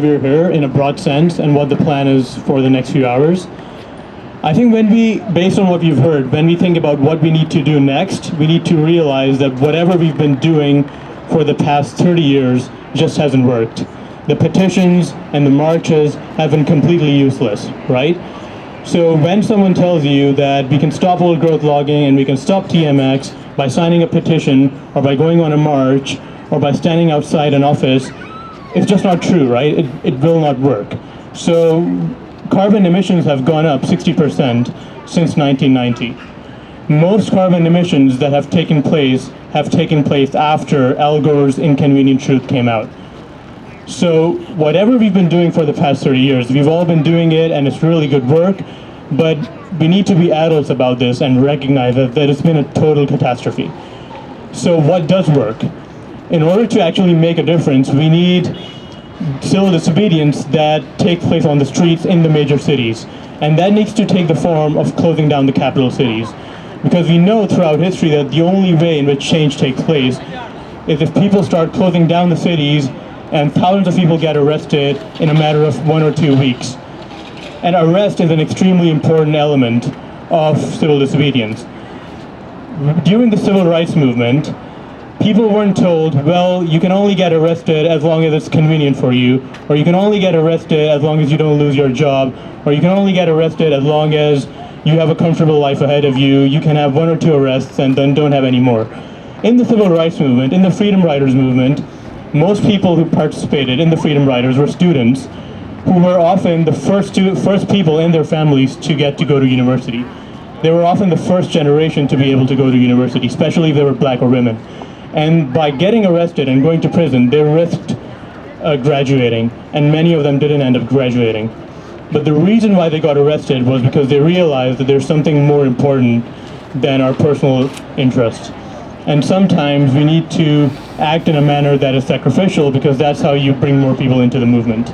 we're here in a broad sense and what the plan is for the next few hours. I think based on what you've heard, when we think about what we need to do next, we need to realize that whatever we've been doing for the past 30 years just hasn't worked. The petitions and the marches have been completely useless, right? So when someone tells you that we can stop old growth logging and we can stop TMX by signing a petition or by going on a march or by standing outside an office, it's just not true, right? It will not work. So carbon emissions have gone up 60% since 1990. Most carbon emissions that have taken place after Al Gore's Inconvenient Truth came out. So whatever we've been doing for the past 30 years, we've all been doing it and it's really good work, but we need to be adults about this and recognize that it's been a total catastrophe. So what does work? In order to actually make a difference, we need civil disobedience that takes place on the streets in the major cities. And that needs to take the form of closing down the capital cities. Because we know throughout history that the only way in which change takes place is if people start closing down the cities and thousands of people get arrested in a matter of 1 or 2 weeks. And arrest is an extremely important element of civil disobedience. During the civil rights movement, people weren't told, well, you can only get arrested as long as it's convenient for you, or you can only get arrested as long as you don't lose your job, or you can only get arrested as long as you have a comfortable life ahead of you, you can have 1 or 2 arrests and then don't have any more. In the civil rights movement, in the freedom riders movement, most people who participated in the freedom riders were students who were often the first people in their families to get to go to university. They were often the first generation to be able to go to university, especially if they were black or women. And by getting arrested and going to prison, they risked graduating, and many of them didn't end up graduating. But the reason why they got arrested was because they realized that there's something more important than our personal interests. And sometimes we need to act in a manner that is sacrificial because that's how you bring more people into the movement.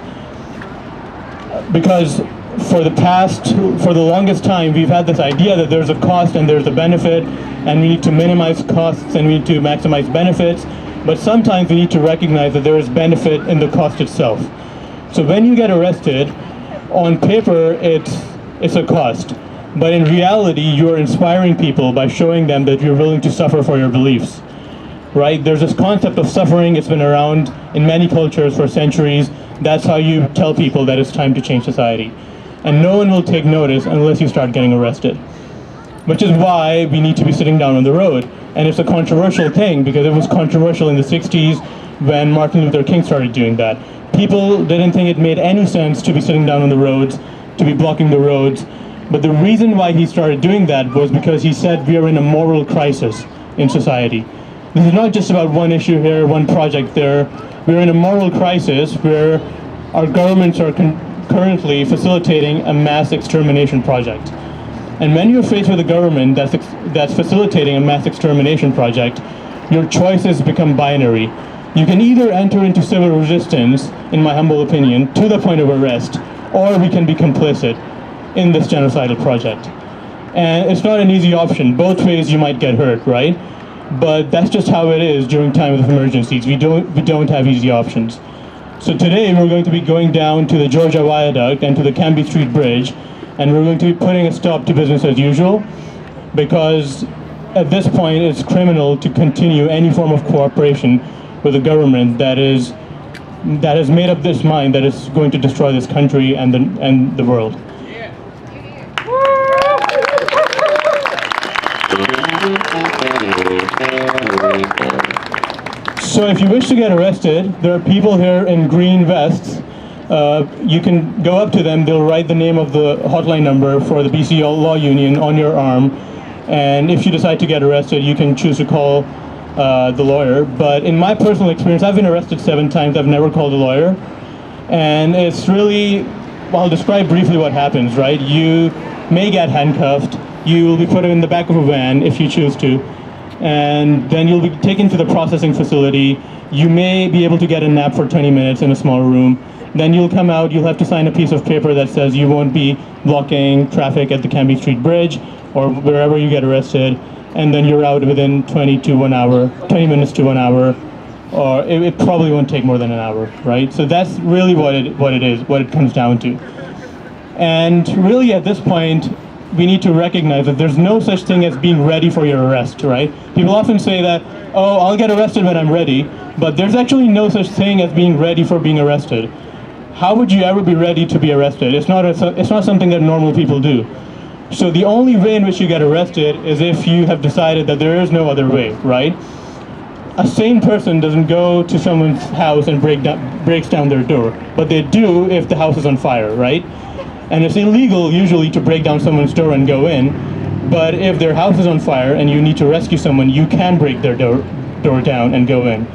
Because for the longest time, we've had this idea that there's a cost and there's a benefit, and we need to minimize costs and we need to maximize benefits, but sometimes we need to recognize that there is benefit in the cost itself. So when you get arrested, on paper it's a cost, but in reality you're inspiring people by showing them that you're willing to suffer for your beliefs, right? There's this concept of suffering. It's been around in many cultures for centuries. That's how you tell people that it's time to change society. And no one will take notice unless you start getting arrested. Which is why we need to be sitting down on the road. And it's a controversial thing because it was controversial in the 60s when Martin Luther King started doing that. People didn't think it made any sense to be sitting down on the roads, to be blocking the roads. But the reason why he started doing that was because he said we are in a moral crisis in society. This is not just about one issue here, one project there. We're in a moral crisis where our governments are currently facilitating a mass extermination project. And when you're faced with a government that's facilitating a mass extermination project, your choices become binary. You can either enter into civil resistance, in my humble opinion, to the point of arrest, or we can be complicit in this genocidal project. And it's not an easy option. Both ways you might get hurt, right? But that's just how it is during times of emergencies. We don't have easy options. So today we're going to be going down to the Georgia Viaduct and to the Canby Street Bridge, and we're going to be putting a stop to business as usual, because at this point it's criminal to continue any form of cooperation with a government that has made up this mind that is going to destroy this country and the world. So if you wish to get arrested, there are people here in green vests. You can go up to them. They'll write the name of the hotline number for the BC Law Union on your arm. And if you decide to get arrested, you can choose to call the lawyer. But in my personal experience, I've been arrested 7 times. I've never called a lawyer. And it's really, well, I'll describe briefly what happens, right? You may get handcuffed. You will be put in the back of a van if you choose to. And then you'll be taken to the processing facility. You may be able to get a nap for 20 minutes in a small room. Then you'll come out, you'll have to sign a piece of paper that says you won't be blocking traffic at the Canby Street Bridge or wherever you get arrested. And then you're out within 20 minutes to 1 hour. or it probably won't take more than an hour, right? So that's really what it comes down to. And really at this point, we need to recognize that there's no such thing as being ready for your arrest, right? People often say that, oh, I'll get arrested when I'm ready, but there's actually no such thing as being ready for being arrested. How would you ever be ready to be arrested? It's not something that normal people do. So the only way in which you get arrested is if you have decided that there is no other way, right? A sane person doesn't go to someone's house and breaks down their door, but they do if the house is on fire, right? And it's illegal usually to break down someone's door and go in, but if their house is on fire and you need to rescue someone, you can break their door down and go in.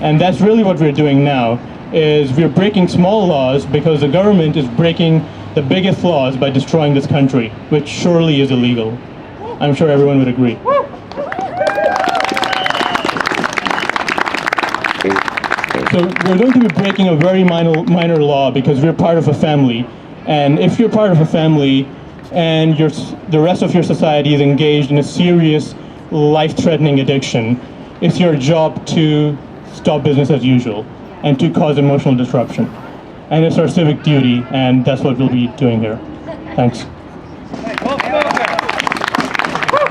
And that's really what we're doing now, is we're breaking small laws because the government is breaking the biggest laws by destroying this country, which surely is illegal. I'm sure everyone would agree. So we're going to be breaking a very minor law because we're part of a family. And if you're part of a family and the rest of your society is engaged in a serious, life-threatening addiction, it's your job to stop business as usual and to cause emotional disruption. And it's our civic duty, and that's what we'll be doing here. Thanks.